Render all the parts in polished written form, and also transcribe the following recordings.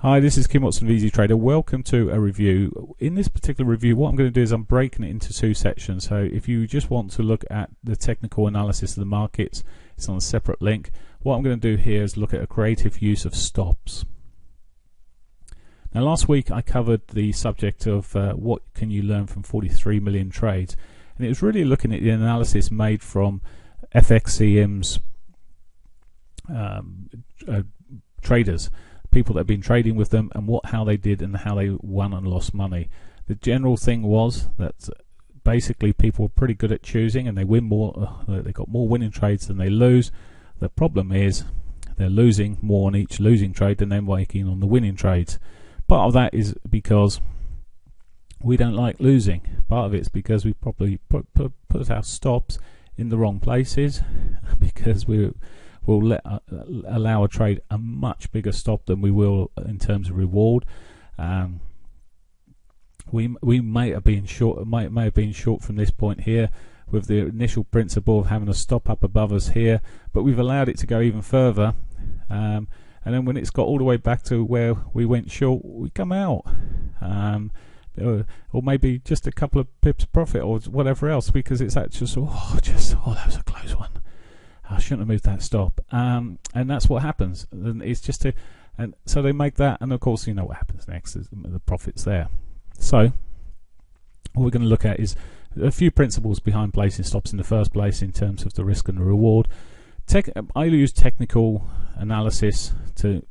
Hi, this is Kym Watson of Ezeetrader. Welcome to a review. In this particular review, what I'm going to do is I'm breaking it into two sections. So if you just want to look at the technical analysis of the markets, it's on a separate link. What I'm going to do here is look at a creative use of stops. Now last week I covered the subject of what can you learn from 43 million trades, and it was really looking at the analysis made from FXCM's traders, people that have been trading with them, and how they did and how they won and lost money. The general thing was that basically people were pretty good at choosing, and they win more. They got more winning trades than they lose. The problem is they're losing more on each losing trade than they're making on the winning trades. Part of that is because we don't like losing. Part of it's because we probably put our stops in the wrong places, because we'll allow a trade a much bigger stop than we will in terms of reward. We may have been short. May have been short from this point here, with the initial principle of having a stop up above us here, but we've allowed it to go even further. And then when it's got all the way back to where we went short, we come out, or maybe just a couple of pips profit or whatever else, because it's actually that was a close one. I shouldn't have moved that stop, and that's what happens. And it's just and so they make that, and of course you know what happens next is the profits there. So what we're going to look at is a few principles behind placing stops in the first place in terms of the risk and the reward. I use technical analysis to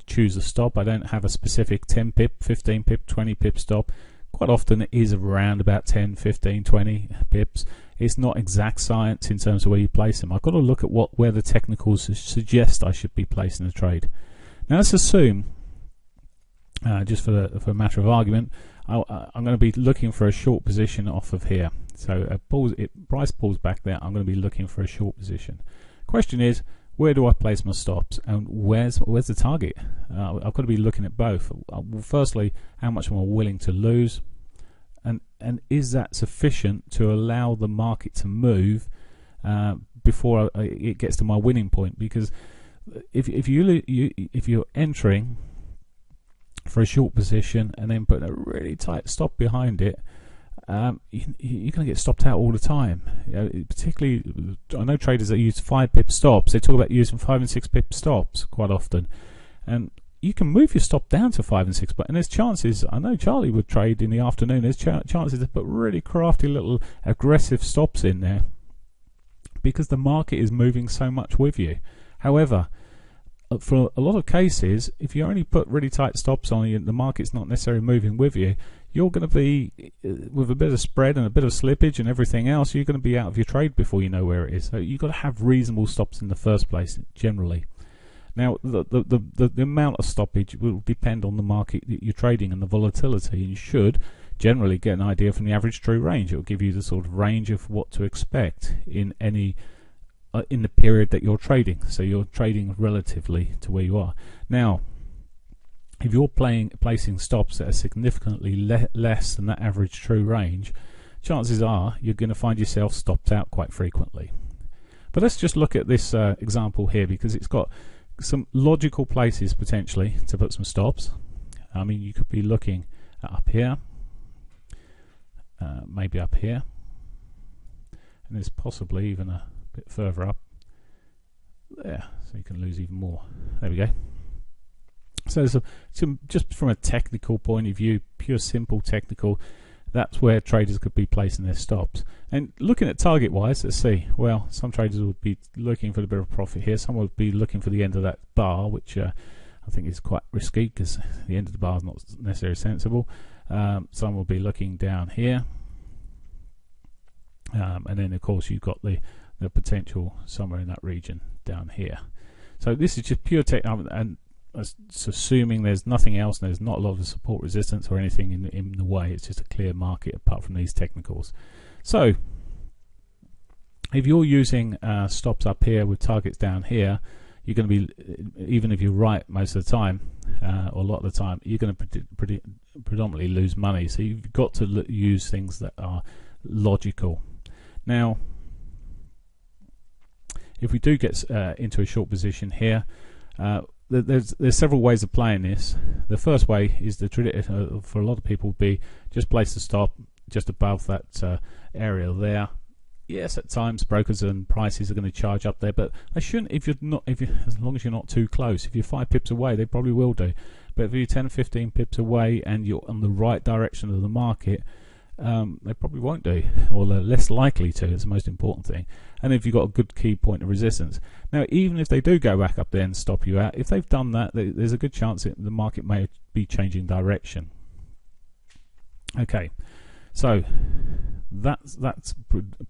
choose a stop. I don't have a specific 10 pip, 15 pip, 20 pip stop. Quite often it is around about 10, 15, 20 pips. It's not exact science in terms of where you place them. I've got to look at where the technicals suggest I should be placing the trade. Now let's assume, just for a matter of argument, I'm going to be looking for a short position off of here. So price pulls back there, I'm going to be looking for a short position. Question is, where do I place my stops, and where's the target? I've got to be looking at both. Firstly, how much am I willing to lose, and is that sufficient to allow the market to move before it gets to my winning point? Because if you're entering for a short position and then put a really tight stop behind it, you're going to get stopped out all the time. Particularly, I know traders that use 5 pip stops. They talk about using 5 and 6 pip stops quite often, and you can move your stop down to 5 and 6. But there's chances. I know Charlie would trade in the afternoon. There's chances to put really crafty little aggressive stops in there because the market is moving so much with you. However, for a lot of cases, if you only put really tight stops on you and the market's not necessarily moving with you, you're going to be, with a bit of spread and a bit of slippage and everything else, you're going to be out of your trade before you know where it is. So you've got to have reasonable stops in the first place, generally. Now, the amount of stoppage will depend on the market that you're trading and the volatility, and you should generally get an idea from the average true range. It will give you the sort of range of what to expect in any in the period that you're trading. So you're trading relatively to where you are. Now, if you're placing stops that are significantly less than that average true range, chances are you're going to find yourself stopped out quite frequently. But let's just look at this example here, because it's got some logical places potentially to put some stops. I mean, you could be looking up here, maybe up here, and there's possibly even a bit further up there, so you can lose even more. There we go. So just from a technical point of view, pure simple technical, that's where traders could be placing their stops. And looking at target wise, let's see. Well, some traders would be looking for a bit of profit here. Some would be looking for the end of that bar, which I think is quite risky because the end of the bar is not necessarily sensible. Some will be looking down here, and then of course you've got the potential somewhere in that region down here. So this is just pure tech, and it's assuming there's nothing else and there's not a lot of support resistance or anything in the way. It's just a clear market apart from these technicals. So if you're using stops up here with targets down here, you're going to be, even if you're right most of the time, or a lot of the time, you're going to predominantly lose money. So you've got to use things that are logical. Now, if we do get into a short position here, there's several ways of playing this. The first way is for a lot of people would be just place the stop just above that area there. Yes, at times brokers and prices are going to charge up there, but they shouldn't as long as you're not too close. If you're 5 pips away, they probably will do. But if you're 10, 15 pips away and you're on the right direction of the market, they probably won't do, or they're less likely to. It's the most important thing. And if you've got a good key point of resistance. Now, even if they do go back up there and stop you out, if they've done that, there's a good chance that the market may be changing direction. Okay, so that's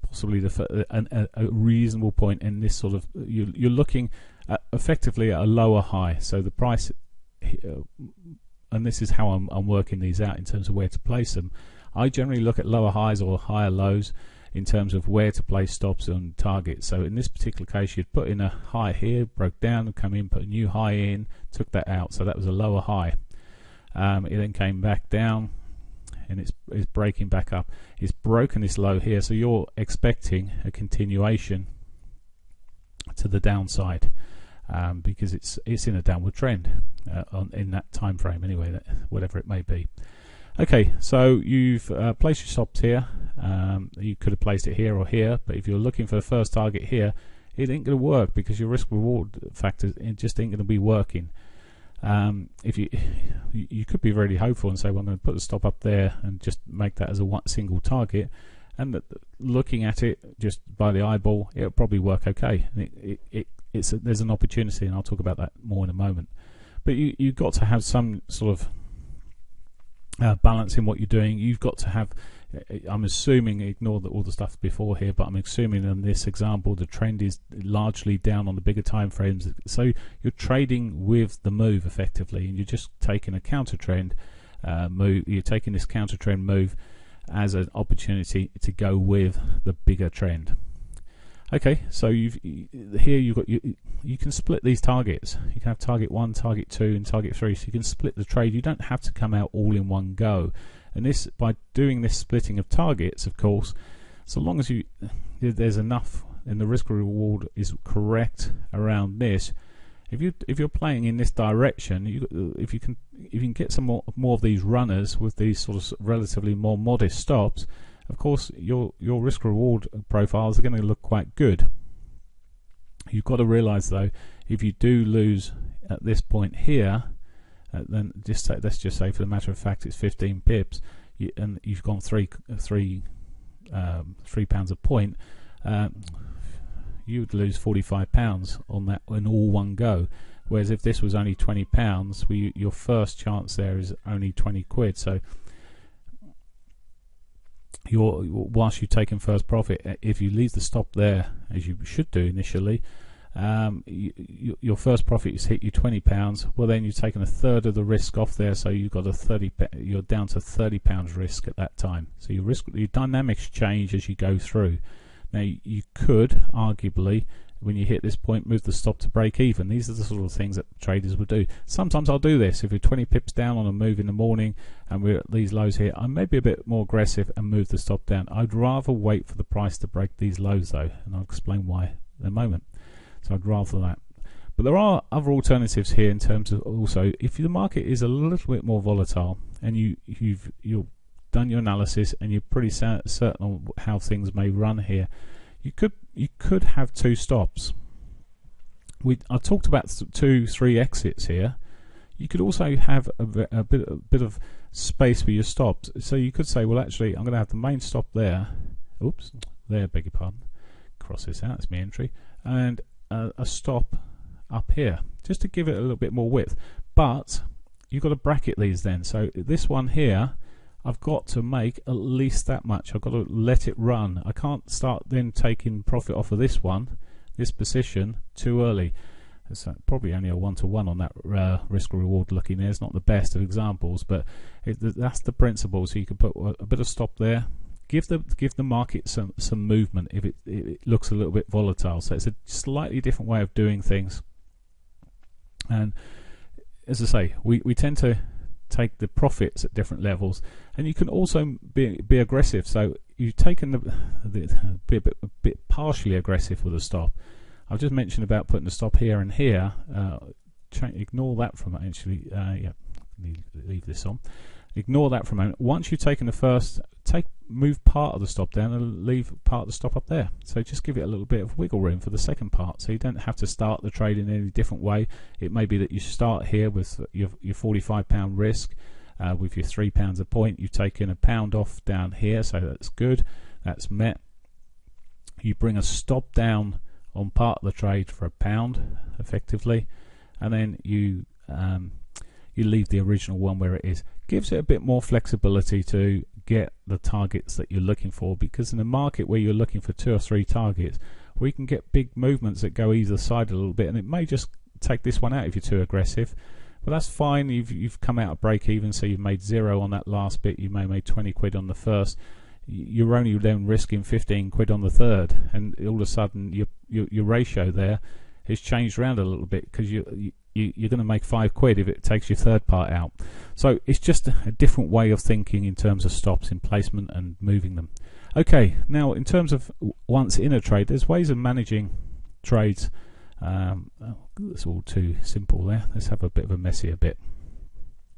possibly a reasonable point in this sort of. You're looking at effectively at a lower high. So the price, and this is how I'm working these out in terms of where to place them. I generally look at lower highs or higher lows in terms of where to place stops and targets. So in this particular case, you'd put in a high here, broke down, and come in, put a new high in, took that out. So that was a lower high. It then came back down, and it's breaking back up. It's broken this low here, so you're expecting a continuation to the downside because it's in a downward trend in that time frame anyway, whatever it may be. Okay, so you've placed your stops here. You could have placed it here or here, but if you're looking for the first target here, it ain't going to work because your risk-reward factor just ain't going to be working. If you could be very hopeful and say, well, I'm going to put the stop up there and just make that as a single target, and looking at it just by the eyeball, it'll probably work okay. There's an opportunity, and I'll talk about that more in a moment. But you've got to have some sort of balance in what you're doing. You've got to have, I'm assuming, ignore all the stuff before here, but I'm assuming in this example the trend is largely down on the bigger time frames, so you're trading with the move effectively, and you're just taking a counter trend move. You're taking this counter trend move as an opportunity to go with the bigger trend. Okay, so you can split these targets. You can have target 1, target 2, and target 3, so you can split the trade. You don't have to come out all in one go. And this, by doing this splitting of targets, of course, so long as there's enough and the risk reward is correct around this, if you're playing in this direction, if you can get some more of these runners with these sort of relatively more modest stops, of course your risk reward profiles are going to look quite good. You've got to realize though, if you do lose at this point here, then let's just say for the matter of fact it's 15 pips, and you've gone three pounds a point, you would lose £45 on that in all one go. Whereas if this was only £20, your first chance there is only 20 quid. So whilst you've taken first profit, if you leave the stop there, as you should do initially, your first profit is hit you £20. Well, then you've taken a third of the risk off there, so you've got you're down to £30 risk at that time. So your dynamics change as you go through. Now you could arguably, when you hit this point, move the stop to break even. These are the sort of things that traders would do. Sometimes I'll do this. If you're 20 pips down on a move in the morning and we're at these lows here, I may be a bit more aggressive and move the stop down. I'd rather wait for the price to break these lows though, and I'll explain why in a moment. So I'd rather that. But there are other alternatives here in terms of also, if the market is a little bit more volatile and you've done your analysis and you're pretty certain on how things may run here, you could have two stops. I talked about 2-3 exits here. You could also have a bit of space for your stops. So you could say, well, actually, I'm going to have the main stop there. Oops, there, beg your pardon. Cross this out. That's my entry, and a stop up here, just to give it a little bit more width. But you've got to bracket these then. So this one here, I've got to make at least that much. I've got to let it run. I can't start then taking profit off of this position too early. It's probably only a 1-to-1 on that risk reward looking there. It's not the best of examples, but that's the principle. So you can put a bit of stop there. Give the market some movement if it looks a little bit volatile. So it's a slightly different way of doing things. And as I say, we tend to take the profits at different levels, and you can also be aggressive. So you've taken be a bit partially aggressive with a stop. I've just mentioned about putting the stop here and here. ignore that from actually. Yeah, leave this on. Ignore that for a moment. Once you've taken the first, move part of the stop down and leave part of the stop up there. So just give it a little bit of wiggle room for the second part. So you don't have to start the trade in any different way. It may be that you start here with your £45 risk. With your £3 a point, you've taken £1 off down here, so that's good. That's met. You bring a stop down on part of the trade for £1 effectively, and then you leave the original one where it is. Gives it a bit more flexibility to get the targets that you're looking for, because in a market where you're looking for 2 or 3 targets, we can get big movements that go either side a little bit, and it may just take this one out if you're too aggressive. But that's fine. You've come out of break even, so you've made 0 on that last bit. You may have made 20 quid on the first. You're only then risking 15 quid on the third, and all of a sudden your ratio there has changed around a little bit, because you're going to make 5 quid if it takes your third part out. So it's just a different way of thinking in terms of stops in placement and moving them. Okay, now in terms of once in a trade, there's ways of managing trades. It's all too simple there. Let's have a bit of a messier bit.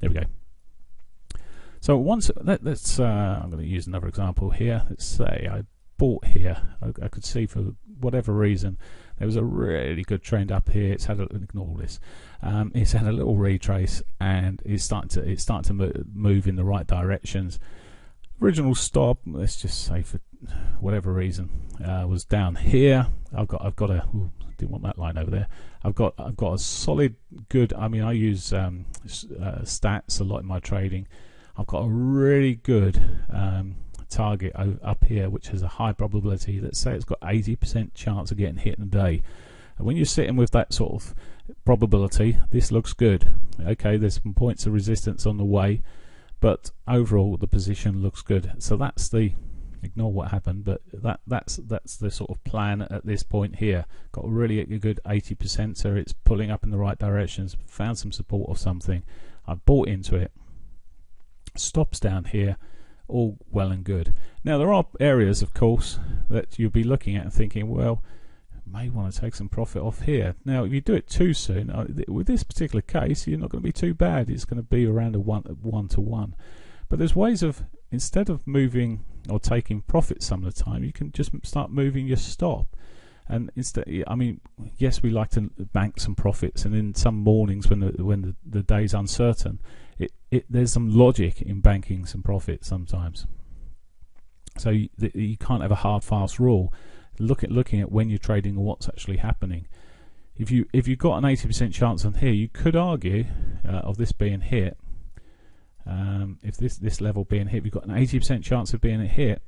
There we go. So once let's I'm going to use another example here. Let's say I bought here. I could see for whatever reason there was a really good trend up here. It's had ignore this. It's had a little retrace, and it's starting to move in the right directions. Original stop, let's just say for whatever reason, was down here. I've got a didn't want that line over there. I've got a solid good. I mean, I use stats a lot in my trading. I've got a really good target up here, which has a high probability. Let's say it's got 80% chance of getting hit in a day. And when you're sitting with that sort of probability, this looks good. Okay, there's some points of resistance on the way, but overall the position looks good. So that's the, ignore what happened, but that's the sort of plan at this point here. Got really a good 80%, so it's pulling up in the right directions. Found some support or something. I bought into it. Stops down here, all well and good. Now there are areas, of course, that you'll be looking at and thinking, well, may want to take some profit off here. Now if you do it too soon, with this particular case, you're not going to be too bad. It's going to be around a 1-to-1. But there's ways of, instead of moving or taking profit some of the time, you can just start moving your stop. And instead, I mean, yes, we like to bank some profits, and in some mornings when the day's uncertain, there's some logic in banking some profits sometimes. So you can't have a hard fast rule. Looking at when you're trading and what's actually happening. If you've got an 80% chance on here, you could argue of this being hit. If this level being hit, you've got an 80% chance of being hit.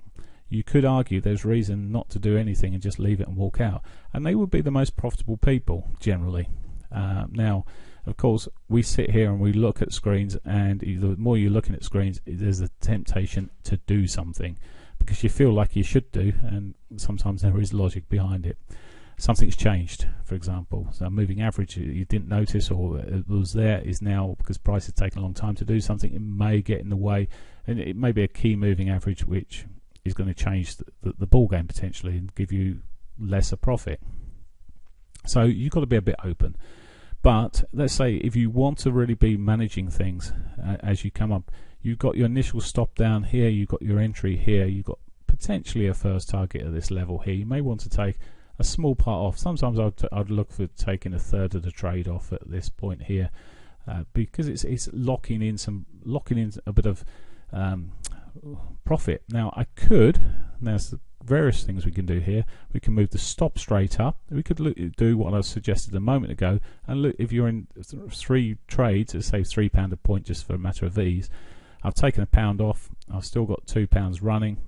You could argue there's reason not to do anything and just leave it and walk out, and they would be the most profitable people generally. Now, of course, we sit here and we look at screens, and the more you're looking at screens, there's a temptation to do something because you feel like you should do, and sometimes there is logic behind it. Something's changed, for example. So a moving average you didn't notice, or it was there, is now, because price has taken a long time to do something, it may get in the way, and it may be a key moving average which is going to change the ball game potentially and give you lesser profit. So you've got to be a bit open. But let's say if you want to really be managing things as you come up, you've got your initial stop down here, you've got your entry here, you've got potentially a first target at this level here. You may want to take a small part off. Sometimes I'd look for taking a third of the trade off at this point here, because it's locking in a bit of profit. Now there's various things we can do here. We can move the stop straight up. We could do what I suggested a moment ago, and look, if you're in 3 trades, let's say £3 a point just for a matter of ease, I've taken £1 off, I've still got £2 running.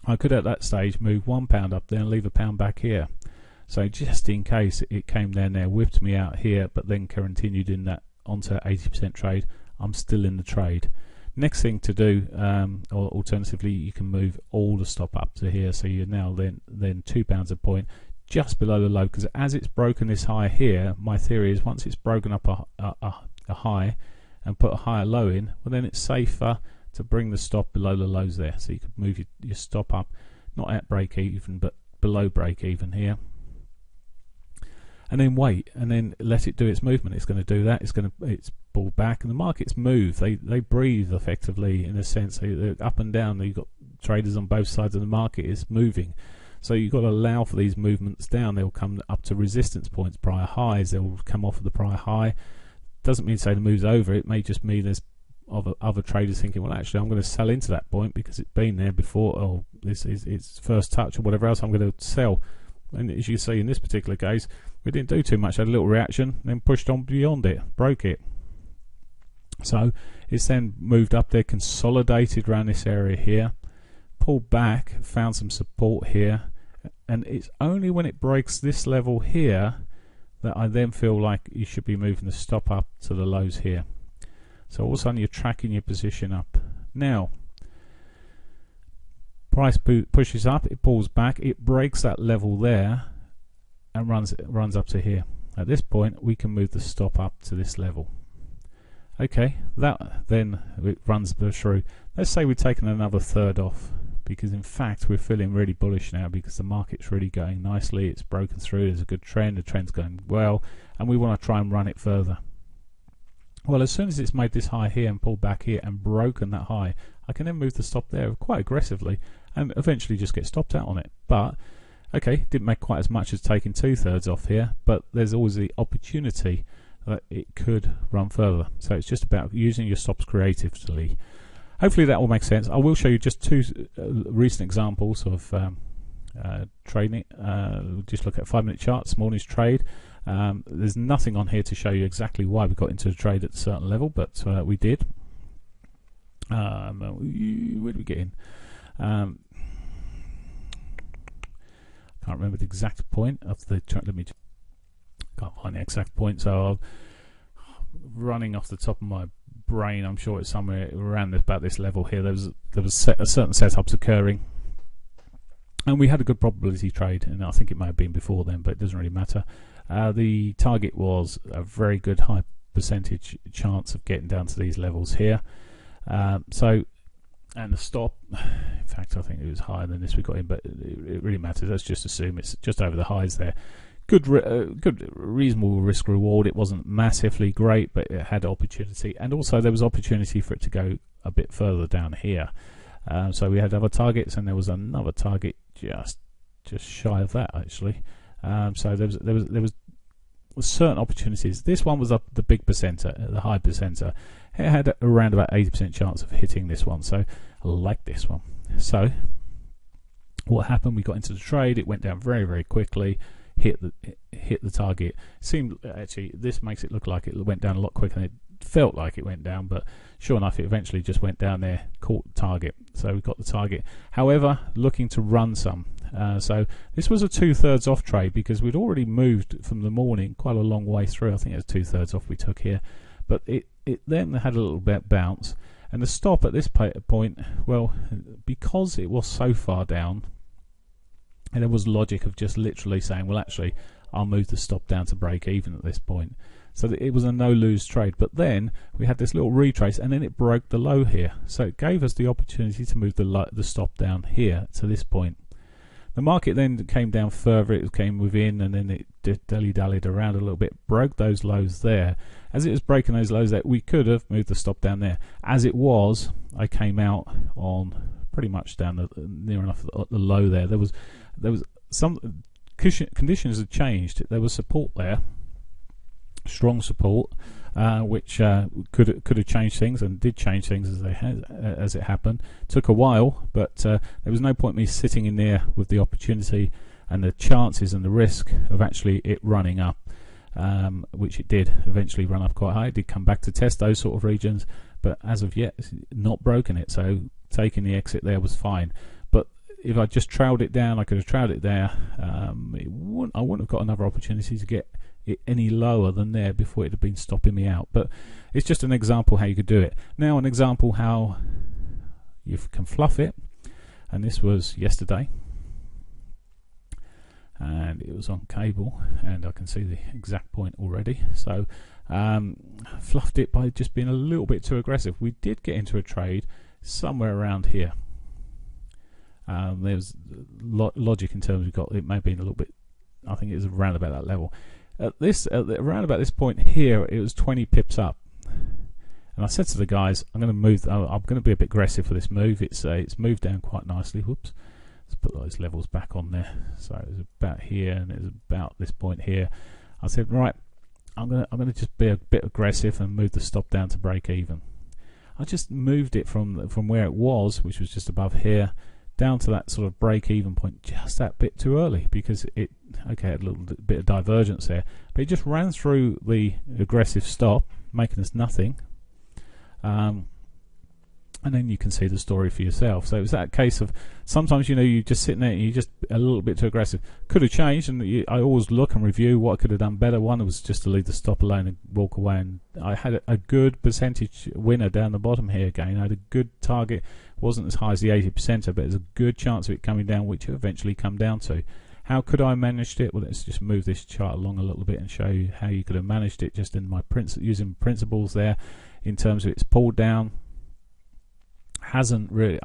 I could at that stage move £1 up there and leave £1 back here. So just in case it came down there, whipped me out here, but then continued in that onto 80% trade, I'm still in the trade. Next thing to do, or alternatively, you can move all the stop up to here, so you're now then £2 a point just below the low, because as it's broken this high here, my theory is once it's broken up a high and put a higher low in, well then it's safer to bring the stop below the lows there, so you could move your stop up, not at break even but below break even here. and then wait, and then let it do its movement. It's going to do that. It's pulled back, and the markets move. They breathe effectively, in a sense. They're up and down. You've got traders on both sides of the market. It's moving. So you've got to allow for these movements down. They'll come up to resistance points, prior highs. They'll come off of the prior high. Doesn't mean to say the move's over. It may just mean there's other traders thinking, well, actually, I'm going to sell into that point because it's been there before, or this is its first touch, or whatever else. I'm going to sell. And as you see in this particular case, we didn't do too much. Had a little reaction, then pushed on beyond it, broke it. So it's then moved up there, consolidated around this area here, pulled back, found some support here, and it's only when it breaks this level here that I then feel like you should be moving the stop up to the lows here. So all of a sudden you're tracking your position up. Now, price pushes up, it pulls back, it breaks that level there and runs up to here. At this point we can move the stop up to this level. Okay, that then it runs through. Let's say we've taken another third off, because in fact we're feeling really bullish now because the market's really going nicely. It's broken through, there's a good trend, the trend's going well, and we want to try and run it further. Well, as soon as it's made this high here and pulled back here and broken that high, I can then move the stop there quite aggressively and eventually just get stopped out on it. But okay, didn't make quite as much as taking 2/3 off here, but there's always the opportunity that it could run further. So it's just about using your stops creatively. Hopefully that will make sense. I will show you just two recent examples of trading. Just look at 5-minute chart, this morning's trade. There's nothing on here to show you exactly why we got into the trade at a certain level, but we did. Where did we get in? Can't remember the exact point of the chart. Let me just, can't find the exact point, so I'll, running off the top of my brain, I'm sure it's somewhere around about this level here. There was a certain setups occurring, and we had a good probability trade, and I think it may have been before then, but it doesn't really matter. The target was a very good high percentage chance of getting down to these levels here. And the stop, in fact I think it was higher than this we got in, but it really matters. Let's just assume it's just over the highs there. Good reasonable risk reward. It wasn't massively great, but it had opportunity, and also there was opportunity for it to go a bit further down here. So we had other targets, and there was another target just shy of that actually. So there was certain opportunities. This one was up the big percenter, the high percenter. It had around about 80% chance of hitting this one, so I like this one. So what happened? We got into the trade. It went down very, very quickly. Hit the target. Seemed actually, this makes it look like it went down a lot quicker than it felt like it went down, but sure enough it eventually just went down there, caught the target. So we got the target. However, looking to run some. So this was a 2/3 off trade because we'd already moved from the morning quite a long way through. I think it was 2/3 off we took here, but it then had a little bit bounce, and the stop at this point, well, because it was so far down, and there was logic of just literally saying, well, actually I'll move the stop down to break even at this point. So that it was a no-lose trade. But then we had this little retrace, and then it broke the low here. So it gave us the opportunity to move the stop down here to this point. The market then came down further. It came within, and then it dilly-dallied around a little bit, broke those lows there. As it was breaking those lows there, we could have moved the stop down there. As it was, I came out on pretty much down near enough the low there. There was some conditions had changed. There was support there, strong support, which could have changed things, and did change things as it happened. Took a while, but there was no point me sitting in there with the opportunity and the chances and the risk of actually it running up, which it did eventually run up quite high. It did come back to test those sort of regions, but as of yet it's not broken it, so taking the exit there was fine. But if I just trailed it down, I could have trailed it there. I wouldn't have got another opportunity to get it any lower than there before it had been stopping me out. But it's just an example how you could do it. Now an example how you can fluff it, and this was yesterday, and it was on cable, and I can see the exact point already. So fluffed it by just being a little bit too aggressive. We did get into a trade somewhere around here. There's logic in terms of it may have been a little bit, I think it was around about that level. around about this point here, it was 20 pips up. And I said to the guys, I'm going to move. I'm going to be a bit aggressive for this move. It's moved down quite nicely. Whoops. Let's put those levels back on there. So it was about here, and it was about this point here. I said, right, I'm going to just be a bit aggressive and move the stop down to break even. I just moved it from where it was, which was just above here, down to that sort of break even point just that bit too early, because it had a little bit of divergence there, but it just ran through the aggressive stop, making us nothing. And then you can see the story for yourself. So it was that case of sometimes, you just sitting there and you're just a little bit too aggressive. Could have changed, and I always look and review what I could have done better. One was just to leave the stop alone and walk away, and I had a good percentage winner down the bottom here again. I had a good target. It wasn't as high as the 80%, but there's a good chance of it coming down, which it eventually come down to. How could I managed it? Well, let's just move this chart along a little bit and show you how you could have managed it just in my using principles there. In terms of it's pulled down, hasn't really,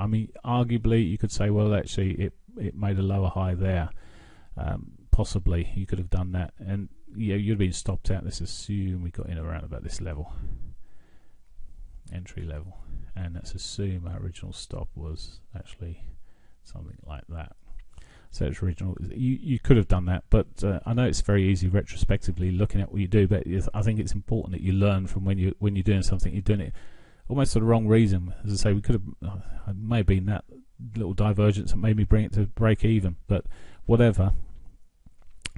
arguably you could say, well, actually it made a lower high there. Possibly you could have done that, and you'd have been stopped out. Let's assume we got in around about this level, entry level, and let's assume our original stop was actually something like that. So it's original. You could have done that, but I know it's very easy retrospectively looking at what you do, but I think it's important that you learn from when you're doing something. You're doing it almost for the wrong reason. As I say, we could have it may have been that little divergence that made me bring it to break even, but whatever.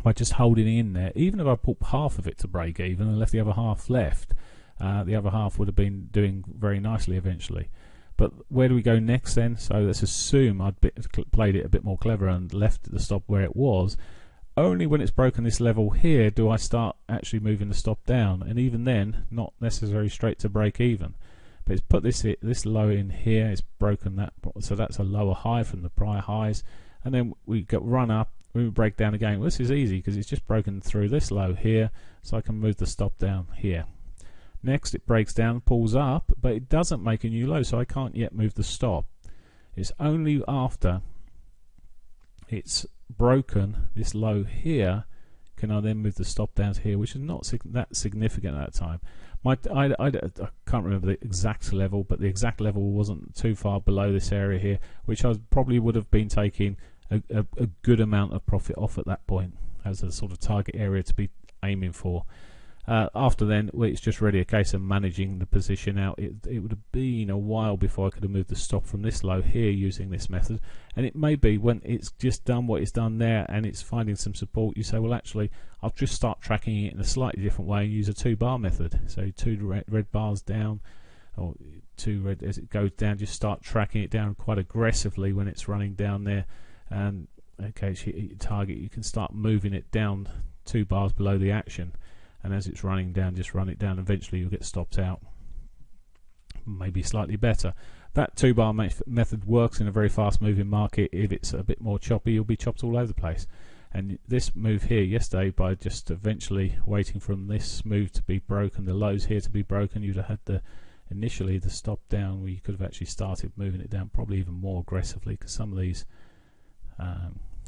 By just holding it in there, even if I put half of it to break even and left the other half left, the other half would have been doing very nicely eventually. But where do we go next then? So let's assume I'd played it a bit more clever and left the stop where it was. Only when it's broken this level here do I start actually moving the stop down, and even then not necessarily straight to break even. But it's put this low in here, it's broken that, so that's a lower high from the prior highs, and then we got run up, we break down again. Well, this is easy because it's just broken through this low here, so I can move the stop down here. Next it breaks down, pulls up, but it doesn't make a new low, so I can't yet move the stop. It's only after it's broken this low here can I then move the stop down to here, which is not that significant at that time. I can't remember the exact level, but the exact level wasn't too far below this area here, which I probably would have been taking a good amount of profit off at that point as a sort of target area to be aiming for. After then, it's just really a case of managing the position out. It would have been a while before I could have moved the stop from this low here using this method, and it may be when it's just done what it's done there and it's finding some support, you say, well, actually I'll just start tracking it in a slightly different way and use a 2-bar method. So 2 red bars down, or 2 red as it goes down, just start tracking it down quite aggressively when it's running down there, and okay, so you target, you can start moving it down 2 bars below the action. And as it's running down, just run it down. Eventually you'll get stopped out. Maybe slightly better. That 2-bar method works in a very fast moving market. If it's a bit more choppy, you'll be chopped all over the place. And this move here yesterday, by just eventually waiting for this move to be broken, the lows here to be broken, you'd have had initially the stop down where you could have actually started moving it down probably even more aggressively, because some of these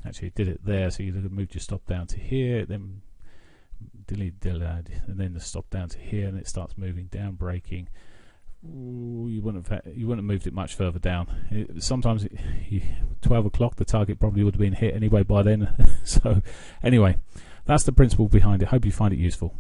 actually did it there, so you'd have moved your stop down to here, then and then the stop down to here, and it starts moving down, breaking. Ooh, you wouldn't have moved it much further down. Sometimes 12 o'clock the target probably would have been hit anyway by then. So anyway, that's the principle behind it. Hope you find it useful.